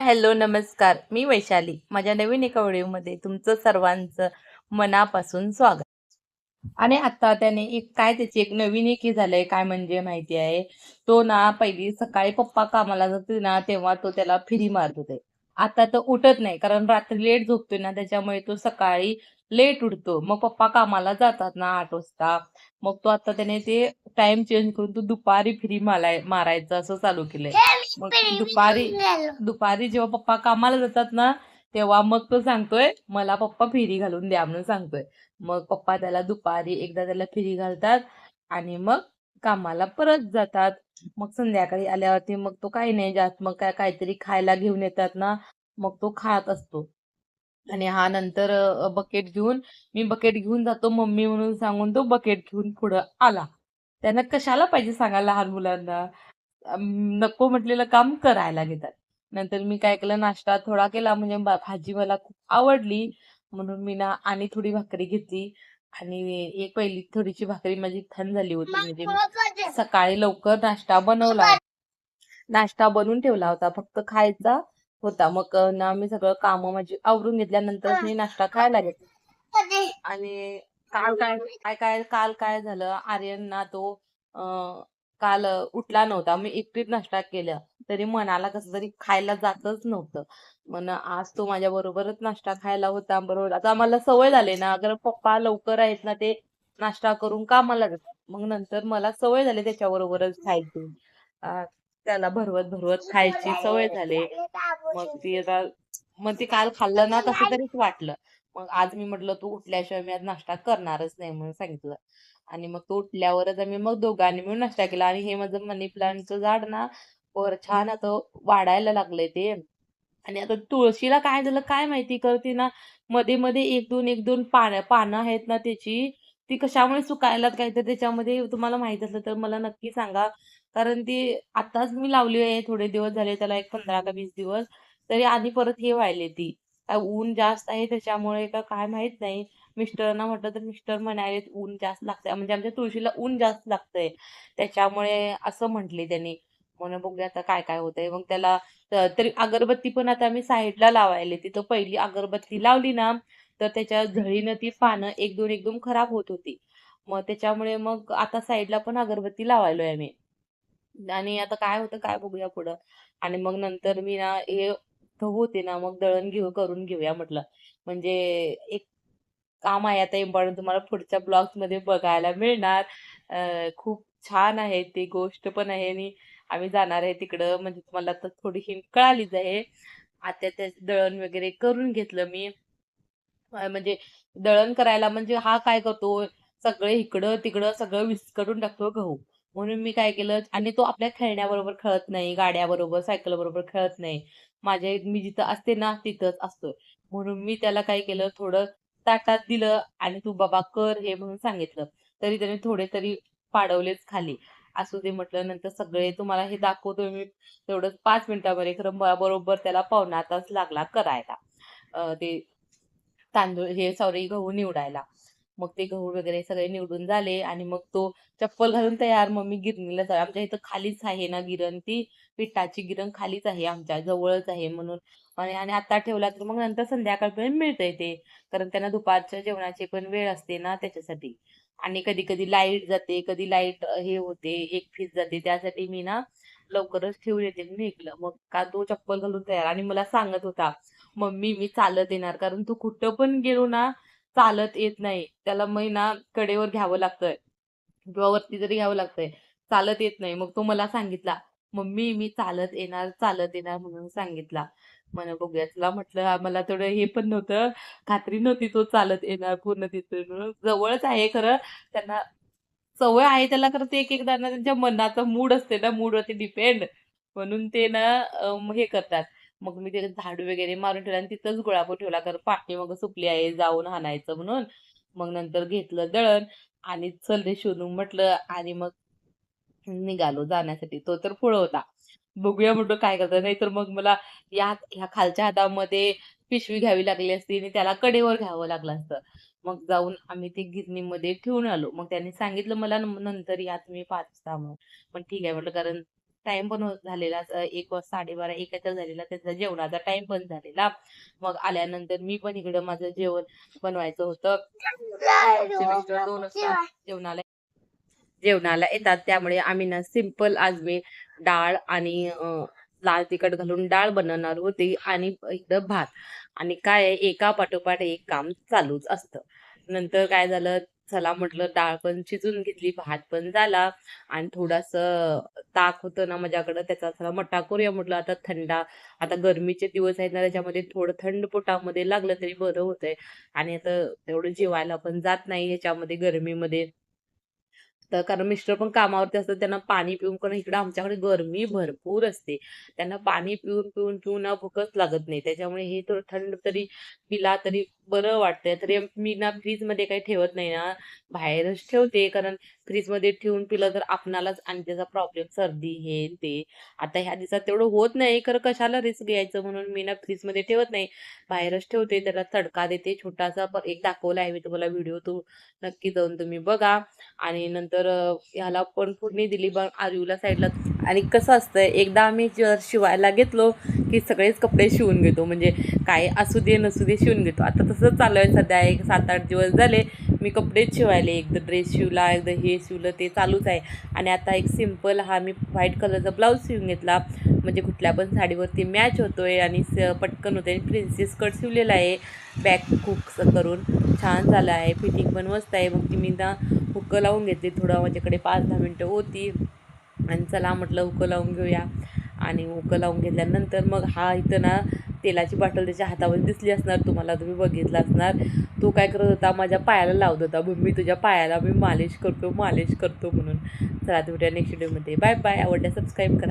Hello, नमस्कार. मी वैशाली. माझ्या नवीन एका व्हिडिओमध्ये तुमचं सर्वांचं मनापासून स्वागत. आणि आता त्याने एक काय त्याची एक नवीन एक हे झालंय काय म्हणजे माहिती आहे. तो ना पहिली सकाळी पप्पा कामाला जाते ना, तेव्हा तो त्याला फिरी मारत होते. आता तो उठत नाही कारण रात्री लेट झोपतोय ना, त्याच्यामुळे तो सकाळी लेट उठतो. मग पप्पा कामाला जातात ना 8 वाजता. मग तो आता त्याने ते टाईम चेंज करून तो दुपारी फिरी मारायचं असं चालू केलंय. मग दुपारी दुपारी जेव्हा पप्पा कामाला जातात ना, तेव्हा मग तो सांगतोय, "मला पप्पा फिरी घालून द्या" म्हणून सांगतोय. मग पप्पा त्याला दुपारी एकदा त्याला फिरी घालतात आणि मग कामाला परत जातात. मग संध्याकाळी आल्यावरती मग तो काही नाही जास्त मग काय काहीतरी खायला घेऊन येतात ना, मग तो खात असतो. आणि हा नंतर बकेट घेऊन मी बकेट घेऊन जातो मम्मी म्हणून सांगून तो बकेट घेऊन पुढं आला. त्यांना कशाला पाहिजे सांगा लहान मुलांना. नको म्हटलेलं काम करायला घेतात. नंतर मी काय केलं नाश्ता थोडा केला म्हणजे भाजी मला खूप आवडली म्हणून मी ना आणि थोडी भाकरी घेतली आणि एक पहिली थोडीशी भाकरी माझी थंड झाली होती म्हणजे मी सकाळी लवकर नाश्ता बनवून ठेवला होता फक्त खायचा होता. मग ना मी सगळं कामं माझी आवरून घेतल्यानंतर मी नाश्ता खायला घेतला. आणि काल काय झालं आर्यन ना तो काल उठला नव्हता. मी एकटीच नाश्ता केला. तरी मनाला कसं तरी खायला जातच नव्हतं. मग आज तो माझ्या बरोबरच नाश्ता खायला होता. बरोबर आता आम्हाला सवय झाली ना, अगर पप्पा लवकर आहेत ना ते नाश्ता करून कामाला जातात. मग नंतर मला सवय झाली त्याच्याबरोबरच खायची. अ, त्याला भरवत खायची सवय झाली. मग ती आता मग ते काल खाल्लं ना कसं तरीच वाटलं. मग आज मी म्हटलं, "तू उठल्याशिवाय मी आज नाश्ता करणारच नाही" म्हणून सांगितलं. आणि मग तो उठल्यावरच आम्ही मग दोघांनी मिळून नाश्ता केला आणि हे माझं मनी प्लांटचं झाड ना वर छान आता वाढायला लागलंय ते. आणि आता तुळशीला काय झालं काय माहिती करते ना, मध्ये-मध्ये 1-2 पानं आहेत ना त्याची, ती कशामुळे सुकायलात काय तर त्याच्यामध्ये तुम्हाला माहीत असलं तर मला नक्की सांगा. कारण ती आताच मी लावली आहे थोडे दिवस झाले त्याला एक 15 का 20 दिवस. तरी आणि परत हे व्हायली ती. काय ऊन जास्त आहे त्याच्यामुळे का काय माहीत नाही. मिस्टरांना म्हटलं तर मिस्टर म्हणाले, "ऊन जास्त लागतंय." म्हणजे आमच्या तुळशीला ऊन जास्त लागतंय. त्याच्यामुळे असं म्हटले त्यांनी. म्हणून बघूया आता काय-काय होतंय. मग त्याला तरी अगरबत्ती पण आता मी साईडला लावायले. तिथं पहिली अगरबत्ती लावली ना, तर त्याच्या झळीनं ती पानं 1-2 एकदम खराब होत होती. मग त्याच्यामुळे मग आता साईडला पण अगरबत्ती लावायलोय आम्ही. आणि आता काय होतं काय बघूया पुढं. आणि मग नंतर मी ना हे गहू होते ना, मग दळण करून घेऊया म्हटलं. म्हणजे एक काम आहे आता इम्पोर्टंट तुम्हाला पुढच्या ब्लॉग्समध्ये बघायला मिळणार. खूप छान आहे ती गोष्ट पण आहे आणि आम्ही जाणार आहे तिकडं म्हणजे तुम्हाला आता थोडी हिंट कळालीच आहे. आता ते दळण वगैरे करून घेतलं मी. म्हणजे दळण करायला म्हणजे हा काय करतो, सगळे इकडं-तिकडं सगळं विस्कटून टाकतो गहू. म्हणून मी काय केलं आणि तो आपल्या खेळण्याबरोबर खेळत नाही, गाड्याबरोबर, सायकलबरोबर खेळत नाही. मी जिथं असते ना, तिथंच असतोय. म्हणून मी त्याला काय केलं, थोडं ताटात दिलं आणि "तू बाबा कर हे" म्हणून सांगितलं. तरी त्याने थोडे तरी पाडवलेच खाली. असू दे म्हटलं, नंतर सगळे तुम्हाला हे दाखवतोय मी तेवढंच 5 मिनिटामध्ये. खरं बरोबर त्याला पावणा तास लागला करायला. ते तांदूळ हे सॉरी गहू निवडायला. मग ते गहू वगैरे सगळे निवडून झाले आणि मग तो चप्पल घालून तयार. मग मी गिरणीला आमच्या इथं खालीच आहे ना गिरण ती पिठाची गिरण खालीच आहे आमच्या जवळच आहे म्हणून आणि आता ठेवला तर मग नंतर संध्याकाळपर्यंत मिळतंय ते. कारण त्यांना दुपारच्या जेवणाची पण वेळ असते ना त्याच्यासाठी. आणि कधी-कधी लाईट जाते, कधी लाईट हे होते, एक फीज जाते. त्यासाठी मी ना लवकरच ठेवून येते म्हणून ऐकलं. मग का तो चप्पल घालून तयार आणि मला सांगत होता, "मम्मी मी चालत येणार." कारण तो कुठं पण गेलो ना, चालत येत नाही. त्याला मी ना कडेवर घ्यावं लागतंय किंवा वरती जरी घ्यावं लागतंय. चालत येत नाही. मग तो मला सांगितला, "मम्मी मी चालत येणार" म्हणून सांगितला. म्हणलं बघूया. तुला म्हटलं मला थोडं हे पण नव्हतं, खात्री नव्हती तो चालत येणार पूर्ण तिथून. जवळच आहे खरं. त्यांना सवय आहे त्याला खरं ते एक-एकदा ना त्यांच्या मनाचा मूड असते ना, मूडवरती डिपेंड. म्हणून ते ना हे करतात. मग मी ते झाडू वगैरे मारून ठेवला आणि तिथंच गुळापो ठेवला. कारण पाठीमागं सुकली आहे, जाऊन हाणायचं म्हणून. मग नंतर घेतलं दळण आणि चल रे शोनू म्हटलं आणि मग निघालो जाण्यासाठी. तो तर पुढं होता. बघूया म्हटलं काय करतात. नाहीतर मग मला ह्या खालच्या हातामध्ये पिशवी घ्यावी लागली असती आणि त्याला कडेवर घ्यावं लागलं असतं. मग जाऊन आम्ही ते गिरणीमध्ये ठेवून आलो. मग त्यांनी सांगितलं मला नंतर या तुम्ही 5 वाजता म्हणून. पण ठीक आहे म्हटलं कारण टाइम पण झालेला 1 वाजता 12:30 1 काहीतरी झालेला, त्यांचा जेवणाचा टाइम पण झालेला. मग आल्यानंतर मी पण इकडं माझं जेवण बनवायचं होतं. आमचे मिस्टर 2 वाजता जेवणाला येतात, त्यामुळे आम्ही ना सिंपल आज मी डाळ आणि लाल तिखट घालून डाळ बनवणार होती आणि इकडं भात. आणि काय आहे, एका पाठोपाठ एक काम चालूच असतं. नंतर काय झालं, चला म्हटलं डाळ पण शिजून घेतली, भात पण झाला आणि थोडंसं ताक होतं ना माझ्याकडं, त्याचा चला मट्टा करूया म्हटलं. आता आता गरमीचे दिवस आहेत ना, त्याच्यामध्ये थोडं थंड पोटामध्ये लागलं तरी बरं होतंय. आणि आता तेवढं जेवायला पण जात नाही ह्याच्यामध्ये गरमीमध्ये. तर कारण मिस्टर पण कामावरती असतात, त्यांना पाणी पिऊन, कारण इकडं आमच्याकडे गरमी भरपूर असते. त्यांना पाणी पिऊन, पिऊन, पिऊन ना भूकच लागत नाही. त्याच्यामुळे हे थोडं थंड तरी पिला तरी बरं वाटतंय. तरी मी ना फ्रीजमध्ये काही ठेवत नाही ना, बाहेरच ठेवते. कारण फ्रीजमध्ये ठेवून पिलं तर आपणालाच आणि त्याचा प्रॉब्लेम सर्दी हे ते. आता ह्या दिवसात तेवढं होत नाही, खरं कशाला रिस्क घ्यायचं म्हणून मी ना फ्रीजमध्ये ठेवत नाही. बाहेरच ठेवते. त्याला तडका देते छोटासा. एक दाखवला आहे मी तुम्हाला व्हिडिओ, तो नक्की जाऊन तुम्ही बघा. आणि नंतर ह्याला पण फोडणी दिली बघ आरूला साईडला. आणि कसं असतंय, एकदा आम्ही जर शिवायला घेतलो की सगळेच कपडे शिवून घेतो, म्हणजे काय असू दे नसू दे शिवून घेतो. आता तसंच चालू आहे सध्या. 7-8 दिवस झाले मी कपडेच शिवायले. एकदा ड्रेस शिवला, एकदा हे शिवलं, ते चालूच आहे. आणि आता एक सिम्पल हा मी व्हाईट कलरचा ब्लाऊज शिवून घेतला, म्हणजे कुठल्या पण साडीवरती मॅच होतोय आणि पटकन होतोय. प्रिन्सेस कट शिवलेला आहे बॅक हुक करून, छान झालं आहे. फिटिंग पण मस्त आहे. मग ती मी ना हुक्कं लावून घेतली. थोडं माझ्याकडे 5-10 मिनटं होती आणि चला म्हटलं हुक्कं लावून घेऊया. आणि हुक्कं लावून घेतल्यानंतर मग हा इथं ना तेलाची बॉटल त्याच्या हातामध्ये दिसली असणार तुम्हाला, तुम्ही बघितलं असणार. तो काय करत होता, माझ्या पायाला लावत होता, मी तुझ्या पायाला मी मालिश करतो म्हणून. चला भेटूया नेक्स्ट व्हिडिओमध्ये. Bye bye. आवडल्यास सबस्क्राईब करा.